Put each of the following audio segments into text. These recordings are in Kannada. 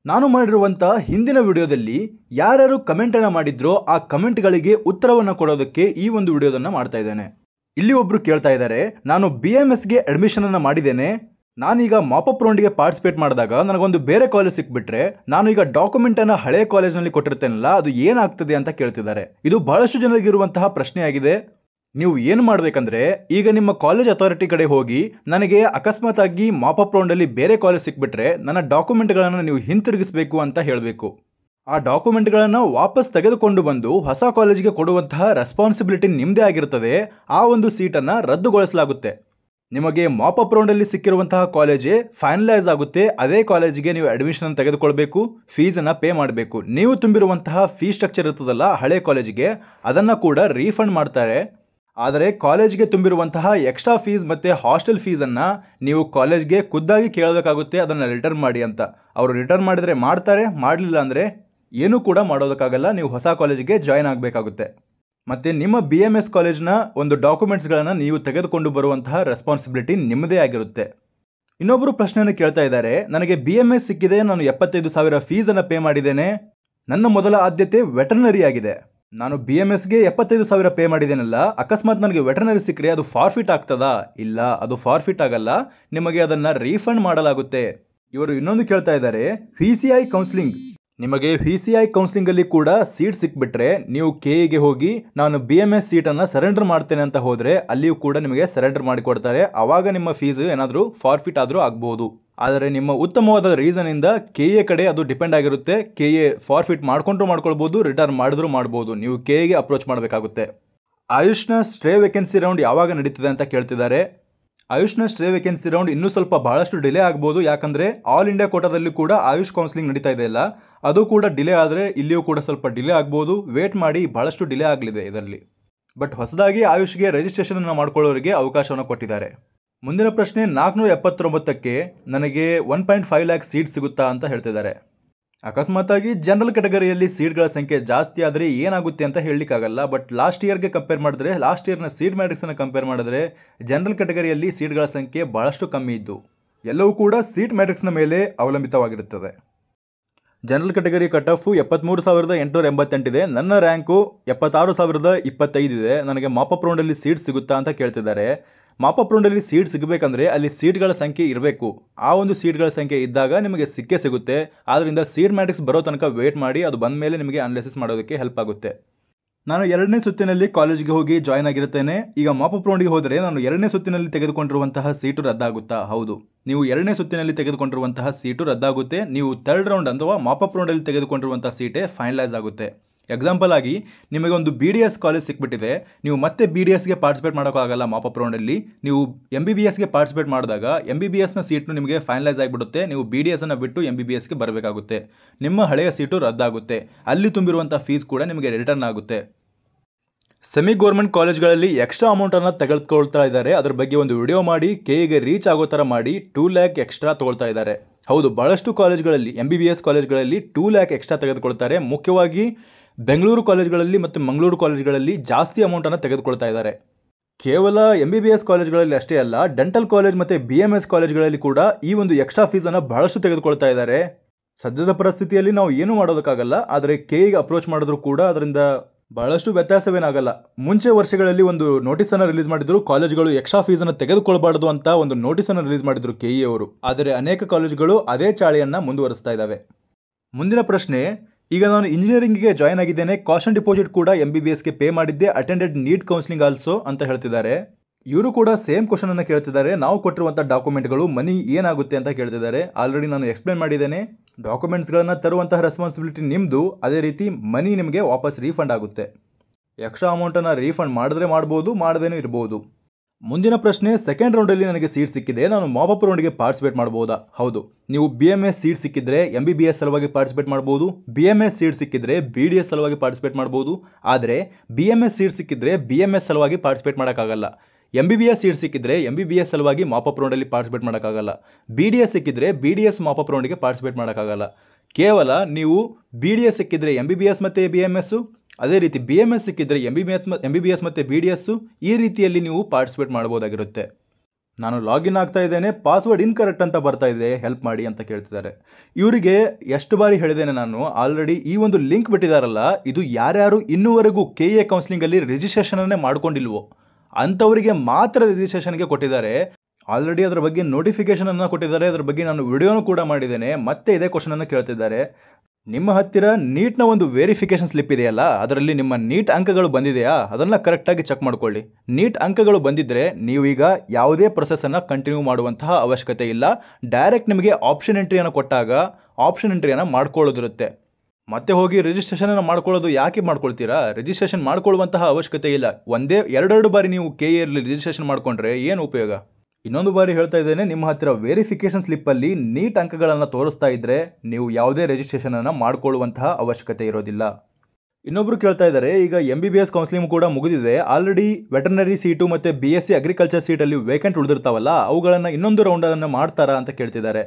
ನಾನು ಮಾಡಿರುವಂಥ ಹಿಂದಿನ ವಿಡಿಯೋದಲ್ಲಿ ಯಾರ್ಯಾರು ಕಮೆಂಟನ್ನು ಮಾಡಿದ್ರೋ ಆ ಕಮೆಂಟ್ಗಳಿಗೆ ಉತ್ತರವನ್ನು ಕೊಡೋದಕ್ಕೆ ಈ ಒಂದು ವಿಡಿಯೋದನ್ನು ಮಾಡ್ತಾ ಇದ್ದೇನೆ. ಇಲ್ಲಿ ಒಬ್ಬರು ಕೇಳ್ತಾ ಇದ್ದಾರೆ, ನಾನು BMSಗೆ ಅಡ್ಮಿಷನನ್ನು ಮಾಡಿದ್ದೇನೆ, ನಾನೀಗ ಮಾಪಪ್ ರೌಂಡ್ಗೆ ಪಾರ್ಟಿಸಿಪೇಟ್ ಮಾಡಿದಾಗ ನನಗೊಂದು ಬೇರೆ ಕಾಲೇಜ್ ಸಿಕ್ಬಿಟ್ರೆ ನಾನು ಈಗ ಡಾಕ್ಯುಮೆಂಟನ್ನು ಹಳೆ ಕಾಲೇಜ್ನಲ್ಲಿ ಕೊಟ್ಟಿರ್ತೇನಲ್ಲ ಅದು ಏನಾಗ್ತದೆ ಅಂತ ಕೇಳ್ತಿದ್ದಾರೆ. ಇದು ಬಹಳಷ್ಟು ಜನರಿಗಿರುವಂತಹ ಪ್ರಶ್ನೆಯಾಗಿದೆ. ನೀವು ಏನು ಮಾಡಬೇಕಂದ್ರೆ, ಈಗ ನಿಮ್ಮ ಕಾಲೇಜ್ ಅಥಾರಿಟಿ ಕಡೆ ಹೋಗಿ ನನಗೆ ಅಕಸ್ಮಾತ್ ಆಗಿ ಮಾಪಪ್ ರೌಂಡಲ್ಲಿ ಬೇರೆ ಕಾಲೇಜ್ ಸಿಕ್ಬಿಟ್ರೆ ನನ್ನ ಡಾಕ್ಯುಮೆಂಟ್ಗಳನ್ನು ನೀವು ಹಿಂತಿರುಗಿಸಬೇಕು ಅಂತ ಹೇಳಬೇಕು. ಆ ಡಾಕ್ಯುಮೆಂಟ್ಗಳನ್ನು ವಾಪಸ್ ತೆಗೆದುಕೊಂಡು ಬಂದು ಹೊಸ ಕಾಲೇಜಿಗೆ ಕೊಡುವಂತಹ ರೆಸ್ಪಾನ್ಸಿಬಿಲಿಟಿ ನಿಮ್ಮದೇ ಆಗಿರ್ತದೆ. ಆ ಒಂದು ಸೀಟನ್ನು ರದ್ದುಗೊಳಿಸಲಾಗುತ್ತೆ. ನಿಮಗೆ ಮಾಪಪ್ ರೌಂಡಲ್ಲಿ ಸಿಕ್ಕಿರುವಂತಹ ಕಾಲೇಜೇ ಫೈನಲೈಸ್ ಆಗುತ್ತೆ. ಅದೇ ಕಾಲೇಜಿಗೆ ನೀವು ಅಡ್ಮಿಷನ್ ತೆಗೆದುಕೊಳ್ಬೇಕು, ಫೀಸನ್ನು ಪೇ ಮಾಡಬೇಕು. ನೀವು ತುಂಬಿರುವಂತಹ ಫೀ ಸ್ಟ್ರಕ್ಚರ್ ಇರ್ತದಲ್ಲ ಹಳೆ ಕಾಲೇಜಿಗೆ, ಅದನ್ನು ಕೂಡ ರೀಫಂಡ್ ಮಾಡ್ತಾರೆ. ಆದರೆ ಕಾಲೇಜ್ಗೆ ತುಂಬಿರುವಂತಹ ಎಕ್ಸ್ಟ್ರಾ ಫೀಸ್ ಮತ್ತು ಹಾಸ್ಟೆಲ್ ಫೀಸನ್ನು ನೀವು ಕಾಲೇಜ್ಗೆ ಖುದ್ದಾಗಿ ಕೇಳಬೇಕಾಗುತ್ತೆ, ಅದನ್ನು ರಿಟರ್ನ್ ಮಾಡಿ ಅಂತ. ಅವರು ರಿಟರ್ನ್ ಮಾಡಿದರೆ ಮಾಡ್ತಾರೆ, ಮಾಡಲಿಲ್ಲ ಅಂದರೆ ಏನೂ ಕೂಡ ಮಾಡೋದಕ್ಕಾಗಲ್ಲ. ನೀವು ಹೊಸ ಕಾಲೇಜಿಗೆ ಜಾಯ್ನ್ ಆಗಬೇಕಾಗುತ್ತೆ. ಮತ್ತು ನಿಮ್ಮ BMS ಕಾಲೇಜ್ನ ಒಂದು ಡಾಕ್ಯುಮೆಂಟ್ಸ್ಗಳನ್ನು ನೀವು ತೆಗೆದುಕೊಂಡು ಬರುವಂತಹ ರೆಸ್ಪಾನ್ಸಿಬಿಲಿಟಿ ನಿಮ್ಮದೇ ಆಗಿರುತ್ತೆ. ಇನ್ನೊಬ್ಬರು ಪ್ರಶ್ನೆಯನ್ನು ಕೇಳ್ತಾ ಇದ್ದಾರೆ, ನನಗೆ BMS ಸಿಕ್ಕಿದೆ, ನಾನು 75,000 ಫೀಸನ್ನು ಪೇ ಮಾಡಿದ್ದೇನೆ, ನನ್ನ ಮೊದಲ ಆದ್ಯತೆ ವೆಟರ್ನರಿ ಆಗಿದೆ, ನಾನು BMSಗೆ 75,000 ಪೇ ಮಾಡಿದ್ದೇನಲ್ಲ, ಅಕಸ್ಮಾತ್ ನನಗೆ ವೆಟರ್ನರಿ ಸಿಕ್ಕರೆ ಅದು ಫಾರ್ಫಿಟ್ ಆಗ್ತದಾ? ಇಲ್ಲ, ಅದು ಫಾರ್ಫಿಟ್ ಆಗಲ್ಲ, ನಿಮಗೆ ಅದನ್ನು ರೀಫಂಡ್ ಮಾಡಲಾಗುತ್ತೆ. ಇವರು ಇನ್ನೊಂದು ಕೇಳ್ತಾ ಇದ್ದಾರೆ, VCI ಕೌನ್ಸಿಲಿಂಗ್, ನಿಮಗೆ VCI ಕೌನ್ಸಿಲಿಂಗಲ್ಲಿ ಕೂಡ ಸೀಟ್ ಸಿಕ್ಬಿಟ್ರೆ ನೀವು KEಗೆ ಹೋಗಿ ನಾನು BMS ಸೀಟನ್ನು ಸರೆಂಡರ್ ಮಾಡ್ತೇನೆ ಅಂತ ಹೋದರೆ ಅಲ್ಲಿಯೂ ಕೂಡ ನಿಮಗೆ ಸರೆಂಡರ್ ಮಾಡಿಕೊಡ್ತಾರೆ. ಆವಾಗ ನಿಮ್ಮ ಫೀಸು ಏನಾದರೂ ಫಾರ್ಫಿಟ್ ಆದರೂ ಆಗ್ಬೋದು. ಆದರೆ ನಿಮ್ಮ ಉತ್ತಮವಾದ ರೀಸನಿಂದ KE ಕಡೆ ಅದು ಡಿಪೆಂಡ್ ಆಗಿರುತ್ತೆ. KE ಫಾರ್ಫಿಟ್ ಮಾಡ್ಕೊಳ್ಬೋದು, ರಿಟರ್ನ್ ಮಾಡಿದ್ರೂ ಮಾಡ್ಬೋದು. ನೀವು KEಗೆ ಅಪ್ರೋಚ್ ಮಾಡಬೇಕಾಗುತ್ತೆ. ಆಯುಷ್ನ ಸ್ಟ್ರೇ ವೇಕೆನ್ಸಿ ರೌಂಡ್ ಯಾವಾಗ ನಡೀತದೆ ಅಂತ ಕೇಳ್ತಿದ್ದಾರೆ. ಆಯುಷ್ನ ಸ್ಟ್ರೇ ವೇಕೆನ್ಸಿ ರೌಂಡ್ ಇನ್ನೂ ಸ್ವಲ್ಪ ಬಹಳಷ್ಟು ಡಿಲೇ ಆಗ್ಬೋದು. ಯಾಕಂದರೆ ಆಲ್ ಇಂಡಿಯಾ ಕೋಟಾದಲ್ಲಿ ಕೂಡ ಆಯುಷ್ ಕೌನ್ಸಿಲಿಂಗ್ ನಡೀತಾ ಇದೆಯಲ್ಲ, ಅದು ಕೂಡ ಡಿಲೇ ಆದರೆ ಇಲ್ಲಿಯೂ ಕೂಡ ಸ್ವಲ್ಪ ಡಿಲೇ ಆಗ್ಬೋದು. ವೇಟ್ ಮಾಡಿ, ಬಹಳಷ್ಟು ಡಿಲೇ ಆಗಲಿದೆ ಇದರಲ್ಲಿ. ಬಟ್ ಹೊಸದಾಗಿ ಆಯುಷ್ಗೆ ರಿಜಿಸ್ಟ್ರೇಷನನ್ನು ಮಾಡ್ಕೊಳ್ಳೋರಿಗೆ ಅವಕಾಶವನ್ನು ಕೊಟ್ಟಿದ್ದಾರೆ. ಮುಂದಿನ ಪ್ರಶ್ನೆ, 479ಕ್ಕೆ ನನಗೆ 1.5 ಲ್ಯಾಕ್ ಸೀಟ್ ಸಿಗುತ್ತಾ ಅಂತ ಹೇಳ್ತಿದ್ದಾರೆ. ಅಕಸ್ಮಾತಾಗಿ ಜನರಲ್ ಕ್ಯಾಟಗರಿಯಲ್ಲಿ ಸೀಟ್ಗಳ ಸಂಖ್ಯೆ ಜಾಸ್ತಿ ಆದರೆ ಏನಾಗುತ್ತೆ ಅಂತ ಹೇಳಲಿಕ್ಕಾಗಲ್ಲ. ಬಟ್ ಲಾಸ್ಟ್ ಇಯರ್ಗೆ ಕಂಪೇರ್ ಮಾಡಿದ್ರೆ, ಲಾಸ್ಟ್ ಇಯರ್ನ ಸೀಟ್ ಮ್ಯಾಟ್ರಿಕ್ಸನ್ನು ಕಂಪೇರ್ ಮಾಡಿದ್ರೆ ಜನರಲ್ ಕ್ಯಾಟಗರಿಯಲ್ಲಿ ಸೀಟ್ಗಳ ಸಂಖ್ಯೆ ಬಹಳಷ್ಟು ಕಮ್ಮಿ ಇದ್ದು, ಎಲ್ಲವೂ ಕೂಡ ಸೀಟ್ ಮ್ಯಾಟ್ರಿಕ್ಸ್ನ ಮೇಲೆ ಅವಲಂಬಿತವಾಗಿರುತ್ತದೆ. ಜನರಲ್ ಕ್ಯಾಟಗರಿ ಕಟ್ ಆಫು 73,888 ಇದೆ. ನನ್ನ ರ್ಯಾಂಕು 76,025 ಇದೆ. ನನಗೆ ಮಾಪಪ್ ರೌಂಡಲ್ಲಿ ಸೀಟ್ ಸಿಗುತ್ತಾ ಅಂತ ಕೇಳ್ತಿದ್ದಾರೆ. ಮಾಪಪ್ ರೌಂಡಲ್ಲಿ ಸೀಟ್ ಸಿಗಬೇಕಂದ್ರೆ ಅಲ್ಲಿ ಸೀಟ್ಗಳ ಸಂಖ್ಯೆ ಇರಬೇಕು. ಆ ಒಂದು ಸೀಟ್ಗಳ ಸಂಖ್ಯೆ ಇದ್ದಾಗ ನಿಮಗೆ ಸಿಕ್ಕೇ ಸಿಗುತ್ತೆ. ಆದ್ದರಿಂದ ಸೀಟ್ ಮ್ಯಾಟ್ರಿಕ್ಸ್ ಬರೋ ತನಕ ವೇಟ್ ಮಾಡಿ, ಅದು ಬಂದ ಮೇಲೆ ನಿಮಗೆ ಅನಾಲಿಸಿಸ್ ಮಾಡೋದಕ್ಕೆ ಹೆಲ್ಪ್ ಆಗುತ್ತೆ. ನಾನು 2ನೇ ಸುತ್ತಿನಲ್ಲಿ ಕಾಲೇಜಿಗೆ ಹೋಗಿ ಜಾಯ್ನ್ ಆಗಿರುತ್ತೇನೆ. ಈಗ ಮಾಪಪ್ ರೌಂಡಿಗೆ ಹೋದರೆ ನಾನು 2ನೇ ಸುತ್ತಿನಲ್ಲಿ ತೆಗೆದುಕೊಂಡಿರುವಂತಹ ಸೀಟು ರದ್ದಾಗುತ್ತಾ? ಹೌದು, ನೀವು 2ನೇ ಸುತ್ತಿನಲ್ಲಿ ತೆಗೆದುಕೊಂಡಿರುವಂತಹ ಸೀಟು ರದ್ದಾಗುತ್ತೆ. ನೀವು 3rd ರೌಂಡ್ ಅಥವಾ ಮಾಪಪ್ ರೌಂಡಲ್ಲಿ ತೆಗೆದುಕೊಂಡಿರುವಂತಹ ಸೀಟೇ ಫೈನಲೈಸ್ ಆಗುತ್ತೆ. ಎಕ್ಸಾಂಪಲ್ ಆಗಿ ನಿಮಗೆ ಒಂದು BDS ಕಾಲೇಜ್ ಸಿಕ್ಬಿಟ್ಟಿದೆ, ನೀವು ಮತ್ತೆ BDSಗೆ ಪಾರ್ಟಿಸಿಪೇಟ್ ಮಾಡೋಕ್ಕಾಗಲ್ಲ. ಮಾಪಪ್ ರೌಂಡಲ್ಲಿ ನೀವು MBBSಗೆ ಪಾರ್ಟಿಸಿಪೇಟ್ ಮಾಡಿದಾಗ MBBSನ ಸೀಟು ನಿಮಗೆ ಫೈನಲೈಸ್ ಆಗಿಬಿಡುತ್ತೆ. ನೀವು BDSನ್ನು ಬಿಟ್ಟು MBBSಗೆ ಬರಬೇಕಾಗುತ್ತೆ. ನಿಮ್ಮ ಹಳೆಯ ಸೀಟು ರದ್ದಾಗುತ್ತೆ. ಅಲ್ಲಿ ತುಂಬಿರುವಂಥ ಫೀಸ್ ಕೂಡ ನಿಮಗೆ ರಿಟರ್ನ್ ಆಗುತ್ತೆ. ಸೆಮಿ ಗೌರ್ಮೆಂಟ್ ಕಾಲೇಜ್ಗಳಲ್ಲಿ ಎಕ್ಸ್ಟ್ರಾ ಅಮೌಂಟನ್ನು ತೆಗೆದುಕೊಳ್ತಾ ಇದ್ದಾರೆ. ಅದ್ರ ಬಗ್ಗೆ ಒಂದು ವಿಡಿಯೋ ಮಾಡಿ KEಗೆ ರೀಚ್ ಆಗೋ ಥರ ಮಾಡಿ 2 ಲ್ಯಾಕ್ ಎಕ್ಸ್ಟ್ರಾ ತೊಗೊಳ್ತಾ ಇದ್ದಾರೆ. ಹೌದು, ಭಾಳಷ್ಟು ಕಾಲೇಜ್ಗಳಲ್ಲಿ MBBS ಕಾಲೇಜ್ಗಳಲ್ಲಿ 2 ಲ್ಯಾಕ್ ಎಕ್ಸ್ಟ್ರಾ ತೆಗೆದುಕೊಳ್ತಾರೆ. ಮುಖ್ಯವಾಗಿ ಬೆಂಗಳೂರು ಕಾಲೇಜ್ಗಳಲ್ಲಿ ಮತ್ತು ಮಂಗಳೂರು ಕಾಲೇಜ್ಗಳಲ್ಲಿ ಜಾಸ್ತಿ ಅಮೌಂಟನ್ನು ತೆಗೆದುಕೊಳ್ತಾ ಇದ್ದಾರೆ. ಕೇವಲ MBBS ಕಾಲೇಜ್ಗಳಲ್ಲಿ ಅಷ್ಟೇ ಅಲ್ಲ, ಡೆಂಟಲ್ ಕಾಲೇಜ್ ಮತ್ತು BMS ಕಾಲೇಜ್ಗಳಲ್ಲಿ ಕೂಡ ಈ ಒಂದು ಎಕ್ಸ್ಟ್ರಾ ಫೀಸನ್ನು ಬಹಳಷ್ಟು ತೆಗೆದುಕೊಳ್ತಾ ಇದ್ದಾರೆ. ಸದ್ಯದ ಪರಿಸ್ಥಿತಿಯಲ್ಲಿ ನಾವು ಏನೂ ಮಾಡೋದಕ್ಕಾಗಲ್ಲ. ಆದರೆ KEಗೆ ಅಪ್ರೋಚ್ ಮಾಡಿದ್ರು ಕೂಡ ಅದರಿಂದ ಬಹಳಷ್ಟು ವ್ಯತ್ಯಾಸವೇನಾಗಲ್ಲ. ಮುಂಚೆ ವರ್ಷಗಳಲ್ಲಿ ಒಂದು ನೋಟಿಸನ್ನು ರಿಲೀಸ್ ಮಾಡಿದ್ರು, ಕಾಲೇಜ್ಗಳು ಎಕ್ಸ್ಟ್ರಾ ಫೀಸನ್ನು ತೆಗೆದುಕೊಳ್ಬಾರ್ದು ಅಂತ ಒಂದು ನೋಟಿಸನ್ನು ರಿಲೀಸ್ ಮಾಡಿದ್ರು KE ಅವರು. ಆದರೆ ಅನೇಕ ಕಾಲೇಜ್ಗಳು ಅದೇ ಚಾಳಿಯನ್ನು ಮುಂದುವರಿಸ್ತಾ ಇದ್ದಾವೆ. ಮುಂದಿನ ಪ್ರಶ್ನೆ, ಈಗ ನಾನು ಇಂಜಿನಿಯರಿಂಗ್ಗೆ ಜಾಯ್ನ್ ಆಗಿದ್ದೇನೆ, ಕಾಸ್ಟ್ ಆನ್ ಡಿಪಾಸಿಟ್ ಕೂಡ MBBSಗೆ ಪೇ ಮಾಡಿದ್ದೆ, ಅಟೆಂಡೆಡ್ ನೀಟ್ ಕೌನ್ಸಿಲಿಂಗ್ ಆಲ್ಸೋ ಅಂತ ಹೇಳ್ತಿದ್ದಾರೆ. ಇವರು ಕೂಡ ಸೇಮ್ ಕ್ವಶನ್ ಅನ್ನು ಕೇಳ್ತಿದ್ದಾರೆ. ನಾವು ಕೊಟ್ಟಿರುವಂಥ ಡಾಕ್ಯುಮೆಂಟ್ಗಳು ಮನಿ ಏನಾಗುತ್ತೆ ಅಂತ ಕೇಳ್ತಿದ್ದಾರೆ. ಆಲ್ರೆಡಿ ನಾನು ಎಕ್ಸ್ಪ್ಲೇನ್ ಮಾಡಿದ್ದೇನೆ. ಡಾಕ್ಯುಮೆಂಟ್ಸ್ಗಳನ್ನು ತರುವಂತಹ ರೆಸ್ಪಾನ್ಸಿಬಿಲಿಟಿ ನಿಮ್ಮದು, ಅದೇ ರೀತಿ ಮನಿ ನಿಮಗೆ ವಾಪಸ್ ರೀಫಂಡ್ ಆಗುತ್ತೆ. ಎಕ್ಸ್ಟ್ರಾ ಅಮೌಂಟನ್ನು ರೀಫಂಡ್ ಮಾಡಿದ್ರೆ ಮಾಡ್ಬೋದು, ಮಾಡದೇನೂ ಇರ್ಬೋದು. ಮುಂದಿನ ಪ್ರಶ್ನೆ, 2nd ರೌಂಡಲ್ಲಿ ನನಗೆ ಸೀಟ್ ಸಿಕ್ಕಿದೆ, ನಾನು ಮಾಪಪ್ ರೌಂಡಿಗೆ ಪಾರ್ಟಿಸಿಪೇಟ್ ಮಾಡ್ಬೋದಾ? ಹೌದು, ನೀವು BMS ಸೀಟ್ ಸಿಕ್ಕಿದ್ರೆ MBBS ಸಲುವಾಗಿ ಪಾರ್ಟಿಸಿಪೇಟ್ ಮಾಡ್ಬೋದು. BMS ಸೀಟ್ ಸಿಕ್ಕಿದ್ರೆ BDS ಸಲುವಾಗಿ ಪಾರ್ಟಿಸಿಪೇಟ್ ಮಾಡ್ಬೋದು. ಆದರೆ BMS ಸೀಟ್ ಸಿಕ್ಕಿದ್ರೆ BMS ಸಲುವಾಗಿ ಪಾರ್ಟಿಸಿಪೇಟ್ ಮಾಡೋಕ್ಕಾಗಲ್ಲ. MBBS ಸೀಟ್ ಸಿಕ್ಕಿದ್ರೆ MBBS ಸಲುವಾಗಿ ಮಾಪಪ್ ರೌಂಡಲ್ಲಿ ಪಾರ್ಟಿಸಿಪೇಟ್ ಮಾಡೋಕ್ಕಾಗಲ್ಲ. BDS ಸಿಕ್ಕಿದ್ರೆ BDS ಮಾಪಪ್ ರೌಂಡಿಗೆ ಪಾರ್ಟಿಸಿಪೇಟ್ ಮಾಡೋಕ್ಕಾಗಲ್ಲ. ಕೇವಲ ನೀವು BDS ಸಿಕ್ಕಿದ್ರೆ MBBS ಮತ್ತು BMS, ಅದೇ ರೀತಿ BMS ಸಿಕ್ಕಿದ್ರೆ MBBS ಮತ್ತು BDS, ಈ ರೀತಿಯಲ್ಲಿ ನೀವು ಪಾರ್ಟಿಸಿಪೇಟ್ ಮಾಡ್ಬೋದಾಗಿರುತ್ತೆ. ನಾನು ಲಾಗಿನ್ ಆಗ್ತಾ ಇದ್ದೇನೆ, ಪಾಸ್ವರ್ಡ್ ಇನ್ಕರೆಕ್ಟ್ ಅಂತ ಬರ್ತಾ ಇದೆ, ಹೆಲ್ಪ್ ಮಾಡಿ ಅಂತ ಕೇಳ್ತಿದ್ದಾರೆ. ಇವರಿಗೆ ಎಷ್ಟು ಬಾರಿ ಹೇಳಿದ್ದೇನೆ ನಾನು, ಆಲ್ರೆಡಿ ಈ ಒಂದು ಲಿಂಕ್ ಬಿಟ್ಟಿದ್ದಾರಲ್ಲ, ಇದು ಯಾರ್ಯಾರು ಇನ್ನೂವರೆಗೂ KA ಕೌನ್ಸಿಲಿಂಗಲ್ಲಿ ರಿಜಿಸ್ಟ್ರೇಷನನ್ನೇ ಮಾಡ್ಕೊಂಡಿಲ್ವೋ ಅಂಥವರಿಗೆ ಮಾತ್ರ ರಿಜಿಸ್ಟ್ರೇಷನ್ಗೆ ಕೊಟ್ಟಿದ್ದಾರೆ. ಆಲ್ರೆಡಿ ಅದರ ಬಗ್ಗೆ ನೋಟಿಫಿಕೇಷನನ್ನು ಕೊಟ್ಟಿದ್ದಾರೆ, ಅದರ ಬಗ್ಗೆ ನಾನು ವಿಡಿಯೋನೂ ಕೂಡ ಮಾಡಿದ್ದೇನೆ. ಮತ್ತೆ ಇದೇ ಕ್ವಶನನ್ನು ಕೇಳ್ತಿದ್ದಾರೆ, ನಿಮ್ಮ ಹತ್ತಿರ ನೀಟ್ನ ಒಂದು ವೆರಿಫಿಕೇಷನ್ ಸ್ಲಿಪ್ ಇದೆಯಲ್ಲ, ಅದರಲ್ಲಿ ನಿಮ್ಮ ನೀಟ್ ಅಂಕಗಳು ಬಂದಿದೆಯಾ, ಅದನ್ನು ಕರೆಕ್ಟಾಗಿ ಚೆಕ್ ಮಾಡ್ಕೊಳ್ಳಿ. ನೀಟ್ ಅಂಕಗಳು ಬಂದಿದ್ದರೆ ನೀವೀಗ ಯಾವುದೇ ಪ್ರೊಸೆಸನ್ನು ಕಂಟಿನ್ಯೂ ಮಾಡುವಂತಹ ಅವಶ್ಯಕತೆ ಇಲ್ಲ. ಡೈರೆಕ್ಟ್ ನಿಮಗೆ ಆಪ್ಷನ್ ಎಂಟ್ರಿಯನ್ನು ಕೊಟ್ಟಾಗ ಆಪ್ಷನ್ ಎಂಟ್ರಿಯನ್ನು ಮಾಡ್ಕೊಳ್ಳೋದಿರುತ್ತೆ. ಮತ್ತೆ ಹೋಗಿ ರಿಜಿಸ್ಟ್ರೇಷನನ್ನು ಮಾಡ್ಕೊಳ್ಳೋದು ಯಾಕೆ ಮಾಡ್ಕೊಳ್ತೀರಾ? ರಿಜಿಸ್ಟ್ರೇಷನ್ ಮಾಡ್ಕೊಳ್ಳುವಂತಹ ಅವಶ್ಯಕತೆ ಇಲ್ಲ. ಒಂದೇ ಎರಡೆರಡು ಬಾರಿ ನೀವು KAಯಲ್ಲಿ ರಿಜಿಸ್ಟ್ರೇಷನ್ ಮಾಡಿಕೊಂಡ್ರೆ ಏನು ಉಪಯೋಗ? ಇನ್ನೊಂದು ಬಾರಿ ಹೇಳ್ತಾ ಇದ್ದೇನೆ, ನಿಮ್ಮ ಹತ್ತಿರ ವೆರಿಫಿಕೇಷನ್ ಸ್ಲಿಪ್ಪಲ್ಲಿ ನೀಟ್ ಅಂಕಗಳನ್ನು ತೋರಿಸ್ತಾ ಇದ್ದರೆ ನೀವು ಯಾವುದೇ ರಿಜಿಸ್ಟ್ರೇಷನನ್ನು ಮಾಡಿಕೊಳ್ಳುವಂತಹ ಅವಶ್ಯಕತೆ ಇರೋದಿಲ್ಲ. ಇನ್ನೊಬ್ಬರು ಕೇಳ್ತಾ ಇದ್ದಾರೆ, ಈಗ MBBS ಕೌನ್ಸಿಲಿಂಗ್ ಕೂಡ ಮುಗಿದಿದೆ, ಆಲ್ರೆಡಿ ವೆಟರ್ನರಿ ಸೀಟು ಮತ್ತು BSc ಅಗ್ರಿಕಲ್ಚರ್ ಸೀಟಲ್ಲಿ ವೇಕೆಂಟ್ ಉಳಿದಿರ್ತಾವಲ್ಲ, ಅವುಗಳನ್ನು ಇನ್ನೊಂದು ರೌಂಡನ್ನು ಮಾಡ್ತಾರಾ ಅಂತ ಕೇಳ್ತಿದ್ದಾರೆ.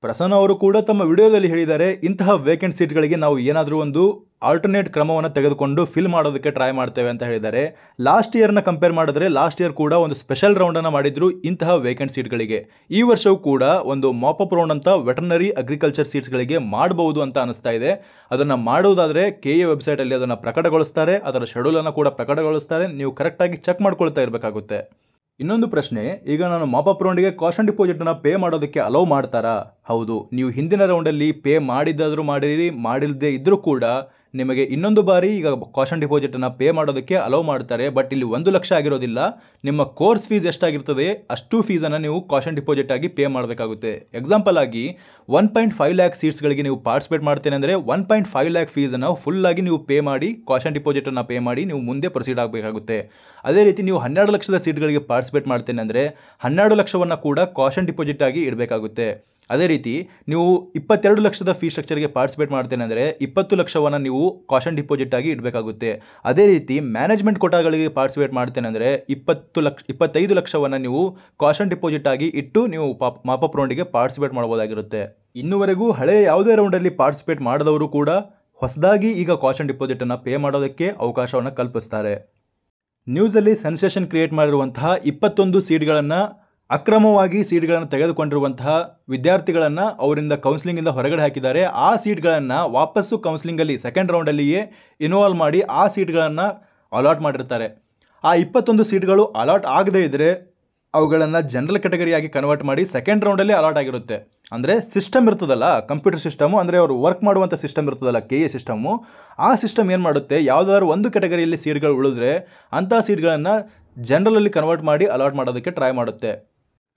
ಪ್ರಸನ್ನ ಅವರು ಕೂಡ ತಮ್ಮ ವಿಡಿಯೋದಲ್ಲಿ ಹೇಳಿದ್ದಾರೆ, ಇಂತಹ ವೇಕೆಂಟ್ ಸೀಟ್ಗಳಿಗೆ ನಾವು ಏನಾದರೂ ಒಂದು ಆಲ್ಟರ್ನೇಟ್ ಕ್ರಮವನ್ನು ತೆಗೆದುಕೊಂಡು ಫಿಲ್ ಮಾಡೋದಕ್ಕೆ ಟ್ರೈ ಮಾಡ್ತೇವೆ ಅಂತ ಹೇಳಿದ್ದಾರೆ. ಲಾಸ್ಟ್ ಇಯರ್ನ ಕಂಪೇರ್ ಮಾಡಿದ್ರೆ ಲಾಸ್ಟ್ ಇಯರ್ ಕೂಡ ಒಂದು ಸ್ಪೆಷಲ್ ರೌಂಡನ್ನು ಮಾಡಿದ್ರು ಇಂತಹ ವೇಕೆಂಟ್ ಸೀಟ್ಗಳಿಗೆ. ಈ ವರ್ಷವೂ ಕೂಡ ಒಂದು ಮಾಪಪ್ ರೌಂಡ್ ಅಂತ ವೆಟರ್ನರಿ ಅಗ್ರಿಕಲ್ಚರ್ ಸೀಟ್ಸ್ಗಳಿಗೆ ಮಾಡಬಹುದು ಅಂತ ಅನಿಸ್ತಾ ಇದೆ. ಅದನ್ನು ಮಾಡುವುದಾದರೆ KA ವೆಬ್ಸೈಟಲ್ಲಿ ಅದನ್ನು ಪ್ರಕಟಗೊಳಿಸ್ತಾರೆ, ಅದರ ಶೆಡ್ಯೂಲನ್ನು ಕೂಡ ಪ್ರಕಟಗೊಳಿಸ್ತಾರೆ. ನೀವು ಕರೆಕ್ಟಾಗಿ ಚೆಕ್ ಮಾಡ್ಕೊಳ್ತಾ ಇರಬೇಕಾಗುತ್ತೆ. ಇನ್ನೊಂದು ಪ್ರಶ್ನೆ, ಈಗ ನಾನು ಮಾಪಪ್ ರೌಂಡಿಗೆ ಕಾಷನ್ ಡಿಪಾಸಿಟನ್ನು ಪೇ ಮಾಡೋದಕ್ಕೆ ಅಲೌ ಮಾಡ್ತಾರಾ? ಹೌದು, ನೀವು ಹಿಂದಿನ ರೌಂಡಲ್ಲಿ ಪೇ ಮಾಡಿದ್ದಾದರೂ ಮಾಡಿರಿ, ಮಾಡಿಲ್ಲದೆ ಇದ್ದರೂ ಕೂಡ ನಿಮಗೆ ಇನ್ನೊಂದು ಬಾರಿ ಈಗ ಕಾಷನ್ ಡಿಪಾಸಿಟನ್ನು ಪೇ ಮಾಡೋದಕ್ಕೆ ಅಲೌ ಮಾಡ್ತಾರೆ. ಬಟ್ ಇಲ್ಲಿ 1 ಲಕ್ಷ ಆಗಿರೋದಿಲ್ಲ, ನಿಮ್ಮ ಕೋರ್ಸ್ ಫೀಸ್ ಎಷ್ಟಾಗಿರ್ತದೆ ಅಷ್ಟು ಫೀಸನ್ನು ನೀವು ಕಾಷನ್ ಡಿಪಾಸಿಟ್ ಆಗಿ ಪೇ ಮಾಡಬೇಕಾಗುತ್ತೆ. ಎಕ್ಸಾಂಪಲ್ ಆಗಿ 1.5 ಲ್ಯಾಕ್ ಸೀಟ್ಸ್ಗಳಿಗೆ ನೀವು ಪಾರ್ಟಿಸಿಪೇಟ್ ಮಾಡ್ತೇನೆ ಅಂದರೆ 1.5 ಲ್ಯಾಕ್ ಫೀಸನ್ನು ಫುಲ್ಲಾಗಿ ನೀವು ಪೇ ಮಾಡಿ, ಕಾಷನ್ ಡಿಪಾಸಿಟನ್ನು ಪೇ ಮಾಡಿ ನೀವು ಮುಂದೆ ಪ್ರೊಸೀಡ್ ಆಗಬೇಕಾಗುತ್ತೆ. ಅದೇ ರೀತಿ ನೀವು 12 ಲಕ್ಷದ ಸೀಟ್ಗಳಿಗೆ ಪಾರ್ಟಿಸಿಪೇಟ್ ಮಾಡ್ತೇನೆ ಅಂದರೆ 12 ಲಕ್ಷವನ್ನು ಕೂಡ ಕಾಷನ್ ಡಿಪಾಸಿಟ್ ಆಗಿ ಇಡಬೇಕಾಗುತ್ತೆ. ಅದೇ ರೀತಿ ನೀವು 22 ಲಕ್ಷದ ಫೀ ಸ್ಟ್ರಕ್ಚರ್ಗೆ ಪಾರ್ಟಿಸಿಪೇಟ್ ಮಾಡ್ತೇನೆ ಅಂದರೆ 20 ಲಕ್ಷವನ್ನು ನೀವು ಕಾಷನ್ ಡಿಪಾಸಿಟ್ ಆಗಿ ಇಡಬೇಕಾಗುತ್ತೆ. ಅದೇ ರೀತಿ ಮ್ಯಾನೇಜ್ಮೆಂಟ್ ಕೋಟಾಗಳಿಗೆ ಪಾರ್ಟಿಸಿಪೇಟ್ ಮಾಡ್ತೇನೆ ಅಂದರೆ 25 ಲಕ್ಷವನ್ನು ನೀವು ಕಾಷನ್ ಡಿಪಾಸಿಟ್ ಆಗಿ ಇಟ್ಟು ನೀವು ಮಾಪಪ್ ರೌಂಡಿಗೆ ಪಾರ್ಟಿಸಿಪೇಟ್ ಮಾಡ್ಬೋದಾಗಿರುತ್ತೆ. ಇನ್ನೂವರೆಗೂ ಹಳೆಯ ಯಾವುದೇ ರೌಂಡಲ್ಲಿ ಪಾರ್ಟಿಸಿಪೇಟ್ ಮಾಡಿದವರು ಕೂಡ ಹೊಸದಾಗಿ ಈಗ ಕಾಷನ್ ಡಿಪಾಸಿಟನ್ನು ಪೇ ಮಾಡೋದಕ್ಕೆ ಅವಕಾಶವನ್ನು ಕಲ್ಪಿಸ್ತಾರೆ. ನ್ಯೂಸಲ್ಲಿ ಸೆನ್ಸೇಷನ್ ಕ್ರಿಯೇಟ್ ಮಾಡಿರುವಂತಹ 21 ಸೀಟ್ಗಳನ್ನು ಅಕ್ರಮವಾಗಿ ಸೀಟ್ಗಳನ್ನು ತೆಗೆದುಕೊಂಡಿರುವಂತಹ ವಿದ್ಯಾರ್ಥಿಗಳನ್ನು ಅವರಿಂದ ಕೌನ್ಸಿಲಿಂಗಿಂದ ಹೊರಗಡೆ ಹಾಕಿದ್ದಾರೆ. ಆ ಸೀಟ್ಗಳನ್ನು ವಾಪಸ್ಸು ಕೌನ್ಸಿಲಿಂಗಲ್ಲಿ ಸೆಕೆಂಡ್ ರೌಂಡಲ್ಲಿಯೇ ಇನ್ವಾಲ್ವ್ ಮಾಡಿ ಆ ಸೀಟ್ಗಳನ್ನು ಅಲಾಟ್ ಮಾಡಿರ್ತಾರೆ. ಆ 21 ಸೀಟ್ಗಳು ಅಲಾಟ್ ಆಗದೇ ಇದ್ದರೆ ಅವುಗಳನ್ನು ಜನರಲ್ ಕ್ಯಾಟಗರಿಯಾಗಿ ಕನ್ವರ್ಟ್ ಮಾಡಿ ಸೆಕೆಂಡ್ ರೌಂಡಲ್ಲಿ ಅಲಾಟ್ ಆಗಿರುತ್ತೆ. ಅಂದರೆ ಸಿಸ್ಟಮ್ ಇರ್ತದಲ್ಲ, ಕಂಪ್ಯೂಟರ್ ಸಿಸ್ಟಮು, ಅಂದರೆ ಅವರು ವರ್ಕ್ ಮಾಡುವಂಥ ಸಿಸ್ಟಮ್ ಇರ್ತದಲ್ಲ KA ಸಿಸ್ಟಮು, ಆ ಸಿಸ್ಟಮ್ ಏನು ಮಾಡುತ್ತೆ, ಯಾವುದಾದ್ರು ಒಂದು ಕ್ಯಾಟಗರಿಯಲ್ಲಿ ಸೀಟ್ಗಳು ಉಳಿದ್ರೆ ಅಂಥ ಸೀಟ್ಗಳನ್ನು ಜನರಲಲ್ಲಿ ಕನ್ವರ್ಟ್ ಮಾಡಿ ಅಲಾಟ್ ಮಾಡೋದಕ್ಕೆ ಟ್ರೈ ಮಾಡುತ್ತೆ.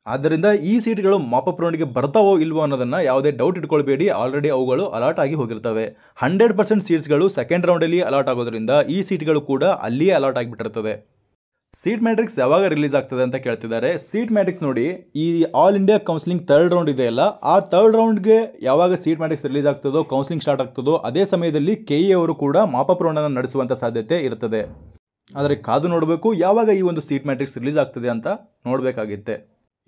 ಆದ್ದರಿಂದ ಈ ಸೀಟ್ಗಳು ಮಾಪಪ್ ರೌಂಡ್ಗೆ ಬರ್ತಾವೋ ಇಲ್ವೋ ಅನ್ನೋದನ್ನು ಯಾವುದೇ ಡೌಟ್ ಇಟ್ಕೊಳ್ಬೇಡಿ. ಆಲ್ರೆಡಿ ಅವುಗಳು ಅಲಾಟ್ ಆಗಿ ಹೋಗಿರ್ತವೆ. 100% ಸೀಟ್ಸ್ಗಳು ಸೆಕೆಂಡ್ ರೌಂಡಲ್ಲಿ ಅಲಾಟ್ ಆಗೋದ್ರಿಂದ ಈ ಸೀಟ್ಗಳು ಕೂಡ ಅಲ್ಲಿಯೇ ಅಲಾಟ್ ಆಗಿಬಿಟ್ಟಿರ್ತದೆ. ಸೀಟ್ ಮ್ಯಾಟ್ರಿಕ್ಸ್ ಯಾವಾಗ ರಿಲೀಸ್ ಆಗ್ತದೆ ಅಂತ ಕೇಳ್ತಿದ್ದಾರೆ. ಸೀಟ್ ಮ್ಯಾಟ್ರಿಕ್ಸ್ ನೋಡಿ, ಈ all India counselling 3rd round ಇದೆಯಲ್ಲ, ಆ 3rd ರೌಂಡ್ಗೆ ಯಾವಾಗ ಸೀಟ್ ಮ್ಯಾಟ್ರಿಕ್ಸ್ ರಿಲೀಸ್ ಆಗ್ತದೋ, ಕೌನ್ಸಿಲಿಂಗ್ ಸ್ಟಾರ್ಟ್ ಆಗ್ತದೋ, ಅದೇ ಸಮಯದಲ್ಲಿ KA ಅವರು ಕೂಡ ಮಾಪಪ್ ರೌಂಡನ್ನು ನಡೆಸುವಂಥ ಸಾಧ್ಯತೆ ಇರ್ತದೆ. ಆದರೆ ಕಾದು ನೋಡಬೇಕು ಯಾವಾಗ ಈ ಒಂದು ಸೀಟ್ ಮ್ಯಾಟ್ರಿಕ್ಸ್ ರಿಲೀಸ್ ಆಗ್ತದೆ ಅಂತ ನೋಡಬೇಕಾಗಿತ್ತೆ.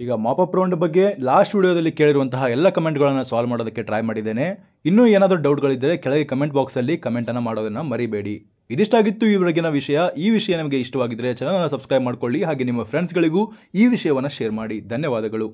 ಈಗ ಮಾಪಪ್ ರೌಂಡ್ ಬಗ್ಗೆ ಲಾಸ್ಟ್ ವಿಡಿಯೋದಲ್ಲಿ ಕೇಳಿರುವಂತಹ ಎಲ್ಲ ಕಮೆಂಟ್ಗಳನ್ನು ಸಾಲ್ವ್ ಮಾಡೋದಕ್ಕೆ ಟ್ರೈ ಮಾಡಿದ್ದೇನೆ. ಇನ್ನೂ ಏನಾದರೂ ಡೌಟ್ಗಳಿದ್ದರೆ ಕೆಳಗೆ ಕಮೆಂಟ್ ಬಾಕ್ಸಲ್ಲಿ ಕಮೆಂಟನ್ನು ಮಾಡೋದನ್ನು ಮರಿಬೇಡಿ. ಇದಿಷ್ಟಾಗಿತ್ತು ಈವರೆಗಿನ ವಿಷಯ. ಈ ವಿಷಯ ನಿಮಗೆ ಇಷ್ಟವಾಗಿದ್ದರೆ ಚಾನಲ್ನ ಸಬ್ಸ್ಕ್ರೈಬ್ ಮಾಡ್ಕೊಳ್ಳಿ, ಹಾಗೆ ನಿಮ್ಮ ಫ್ರೆಂಡ್ಸ್ಗಳಿಗೂ ಈ ವಿಷಯವನ್ನು ಶೇರ್ ಮಾಡಿ. ಧನ್ಯವಾದಗಳು.